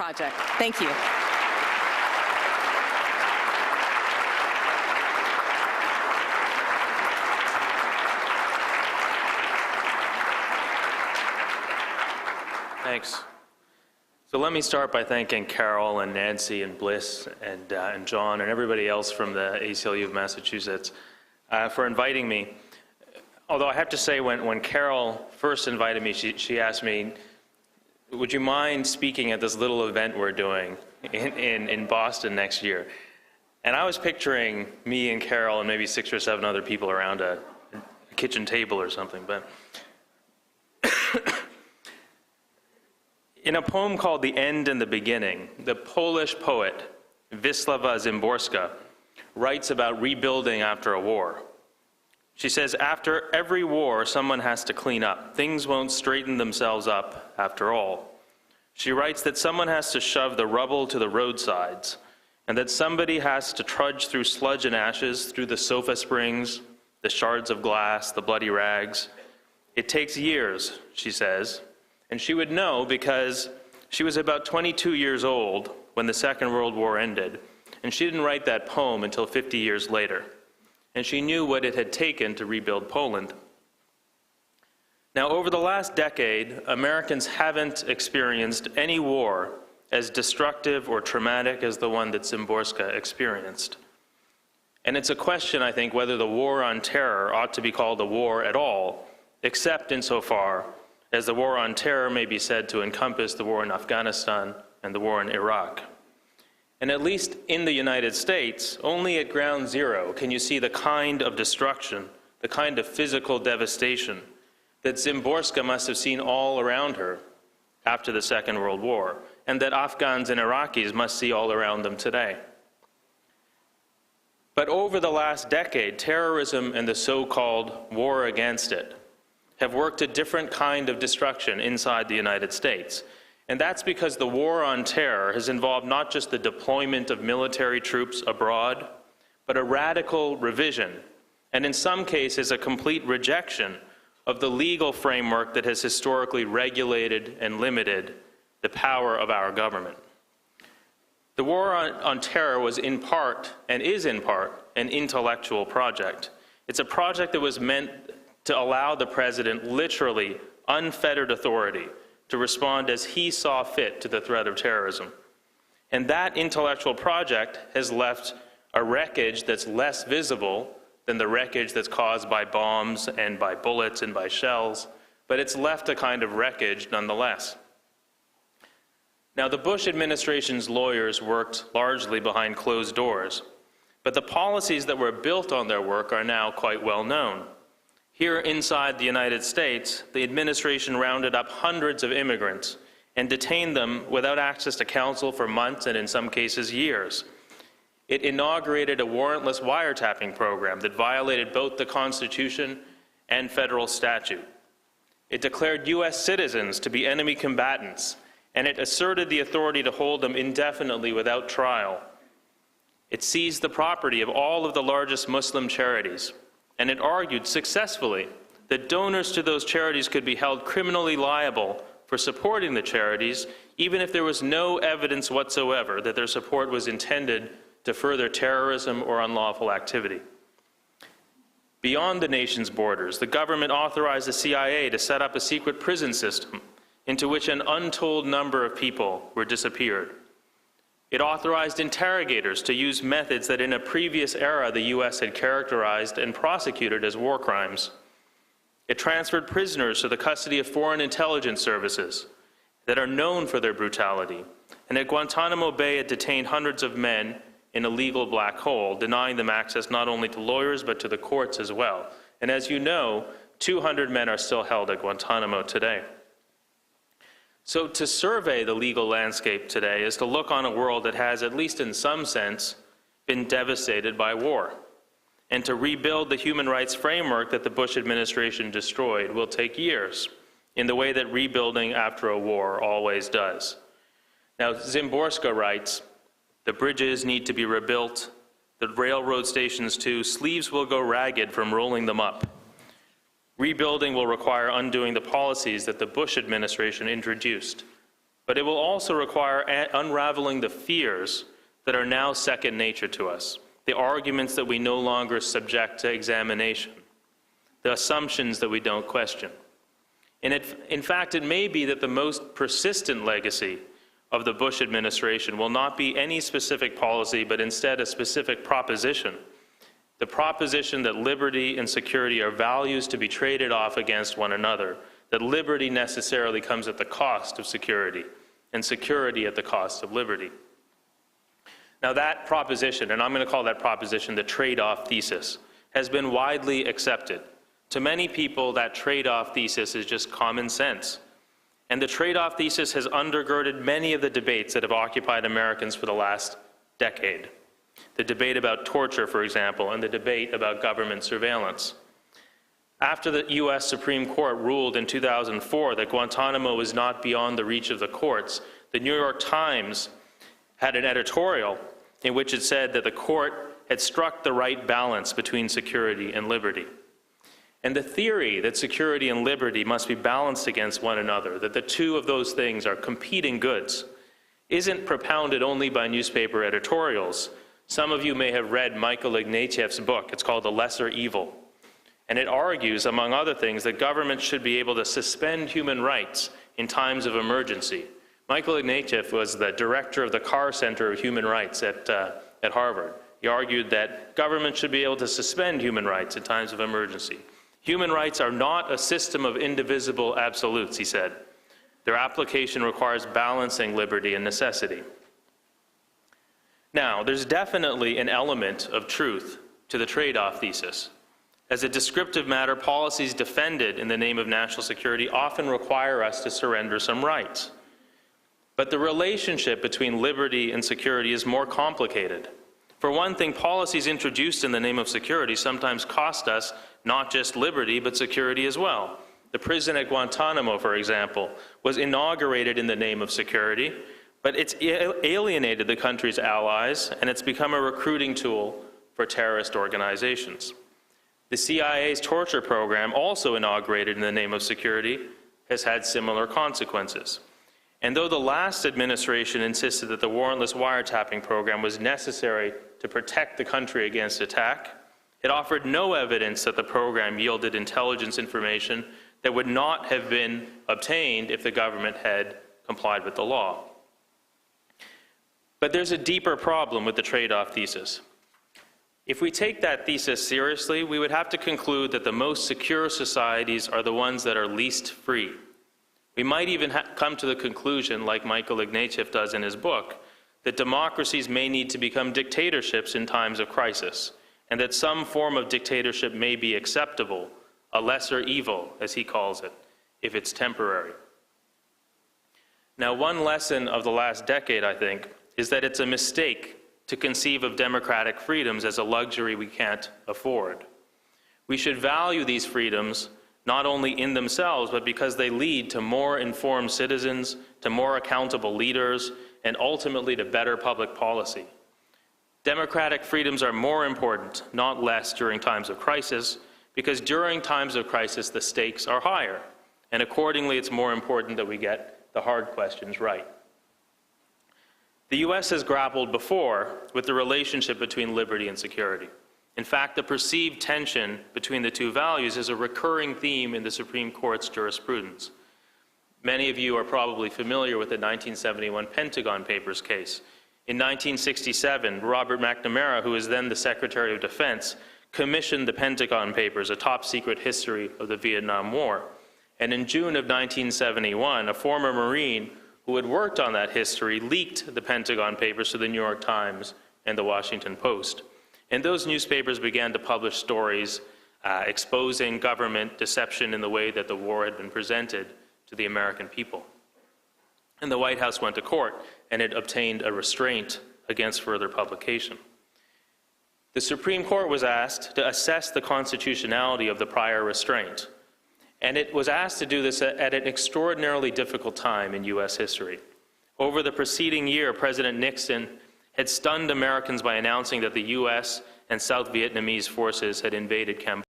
project. Thank you. Thanks. So let me start by thanking Carol and Nancy and Bliss and John and everybody else from the ACLU of Massachusetts for inviting me. Although I have to say, when Carol first invited me, she asked me, would you mind speaking at this little event we're doing in Boston next year? And I was picturing me and Carol and maybe 6 or 7 other people around a kitchen table or something. But in a poem called The End and the Beginning, the Polish poet Wisława Szymborska writes about rebuilding after a war. She says, after every war, someone has to clean up. Things won't straighten themselves up after all. She writes that someone has to shove the rubble to the roadsides, and that somebody has to trudge through sludge and ashes, through the sofa springs, the shards of glass, the bloody rags. It takes years, she says, and she would know because she was about 22 years old when the Second World War ended, and she didn't write that poem until 50 years later. And she knew what it had taken to rebuild Poland. Now, over the last decade, Americans haven't experienced any war as destructive or traumatic as the one that Szymborska experienced. And it's a question, I think, whether the war on terror ought to be called a war at all, except insofar as the war on terror may be said to encompass the war in Afghanistan and the war in Iraq. And at least in the United States, only at ground zero can you see the kind of destruction, the kind of physical devastation that Szymborska must have seen all around her after the Second World War, and that Afghans and Iraqis must see all around them today. But over the last decade, terrorism and the so-called war against it have worked a different kind of destruction inside the United States. And that's because the war on terror has involved not just the deployment of military troops abroad, but a radical revision, and in some cases a complete rejection of the legal framework that has historically regulated and limited the power of our government. The war on terror was in part, and is in part, an intellectual project. It's a project that was meant to allow the president literally unfettered authority to respond as he saw fit to the threat of terrorism. And that intellectual project has left a wreckage that's less visible than the wreckage that's caused by bombs and by bullets and by shells, but it's left a kind of wreckage nonetheless. Now, the Bush administration's lawyers worked largely behind closed doors, but the policies that were built on their work are now quite well known. Here inside the United States, the administration rounded up hundreds of immigrants and detained them without access to counsel for months and in some cases years. It inaugurated a warrantless wiretapping program that violated both the Constitution and federal statute. It declared U.S. citizens to be enemy combatants, and it asserted the authority to hold them indefinitely without trial. It seized the property of all of the largest Muslim charities, and it argued successfully that donors to those charities could be held criminally liable for supporting the charities, even if there was no evidence whatsoever that their support was intended to further terrorism or unlawful activity. Beyond the nation's borders, the government authorized the CIA to set up a secret prison system into which an untold number of people were disappeared. It authorized interrogators to use methods that in a previous era the U.S. had characterized and prosecuted as war crimes. It transferred prisoners to the custody of foreign intelligence services that are known for their brutality. And at Guantanamo Bay, it detained hundreds of men in a legal black hole, denying them access not only to lawyers but to the courts as well. And as you know, 200 men are still held at Guantanamo today. So to survey the legal landscape today is to look on a world that has, at least in some sense, been devastated by war. And to rebuild the human rights framework that the Bush administration destroyed will take years, in the way that rebuilding after a war always does. Now, Szymborska writes, the bridges need to be rebuilt, the railroad stations too, sleeves will go ragged from rolling them up. Rebuilding will require undoing the policies that the Bush administration introduced. but it will also require unraveling the fears that are now second nature to us, the arguments that we no longer subject to examination, the assumptions that we don't question. And in fact, it may be that the most persistent legacy of the Bush administration will not be any specific policy, but instead a specific proposition. The proposition that liberty and security are values to be traded off against one another, that liberty necessarily comes at the cost of security, and security at the cost of liberty. Now that proposition, and I'm going to call that proposition the trade-off thesis, has been widely accepted. To many people, that trade-off thesis is just common sense. And the trade-off thesis has undergirded many of the debates that have occupied Americans for the last decade. The debate about torture, for example, and the debate about government surveillance. After the U.S. Supreme Court ruled in 2004 that Guantanamo was not beyond the reach of the courts, the New York Times had an editorial in which it said that the court had struck the right balance between security and liberty. And the theory that security and liberty must be balanced against one another, that the two of those things are competing goods, isn't propounded only by newspaper editorials. Some of you may have read Michael Ignatieff's book. It's called The Lesser Evil. And it argues, among other things, that governments should be able to suspend human rights in times of emergency. Michael Ignatieff was the director of the Carr Center of Human Rights at Harvard. He argued that governments should be able to suspend human rights in times of emergency. Human rights are not a system of indivisible absolutes, he said. Their application requires balancing liberty and necessity. Now, there's definitely an element of truth to the trade-off thesis. As a descriptive matter, policies defended in the name of national security often require us to surrender some rights. But the relationship between liberty and security is more complicated. For one thing, policies introduced in the name of security sometimes cost us not just liberty, but security as well. The prison at Guantanamo, for example, was inaugurated in the name of security, but it's alienated the country's allies, and it's become a recruiting tool for terrorist organizations. The CIA's torture program, also inaugurated in the name of security, has had similar consequences. And though the last administration insisted that the warrantless wiretapping program was necessary to protect the country against attack, it offered no evidence that the program yielded intelligence information that would not have been obtained if the government had complied with the law. But there's a deeper problem with the trade-off thesis. If we take that thesis seriously, we would have to conclude that the most secure societies are the ones that are least free. We might even come to the conclusion, like Michael Ignatieff does in his book, that democracies may need to become dictatorships in times of crisis, and that some form of dictatorship may be acceptable, a lesser evil, as he calls it, if it's temporary. Now, one lesson of the last decade, I think, is that it's a mistake to conceive of democratic freedoms as a luxury we can't afford. We should value these freedoms not only in themselves, but because they lead to more informed citizens, to more accountable leaders, and ultimately to better public policy. Democratic freedoms are more important, not less, during times of crisis, because during times of crisis the stakes are higher, and accordingly it's more important that we get the hard questions right. The U.S. has grappled before with the relationship between liberty and security. In fact, the perceived tension between the two values is a recurring theme in the Supreme Court's jurisprudence. Many of you are probably familiar with the 1971 Pentagon Papers case. In 1967, Robert McNamara, who was then the Secretary of Defense, commissioned the Pentagon Papers, a top-secret history of the Vietnam War. And in June of 1971, a former Marine who had worked on that history leaked the Pentagon Papers to the New York Times and the Washington Post. And those newspapers began to publish stories exposing government deception in the way that the war had been presented to the American people. And the White House went to court, and it obtained a restraint against further publication. The Supreme Court was asked to assess the constitutionality of the prior restraint, and it was asked to do this at an extraordinarily difficult time in U.S. history. Over the preceding year, President Nixon had stunned Americans by announcing that the U.S. and South Vietnamese forces had invaded Cambodia.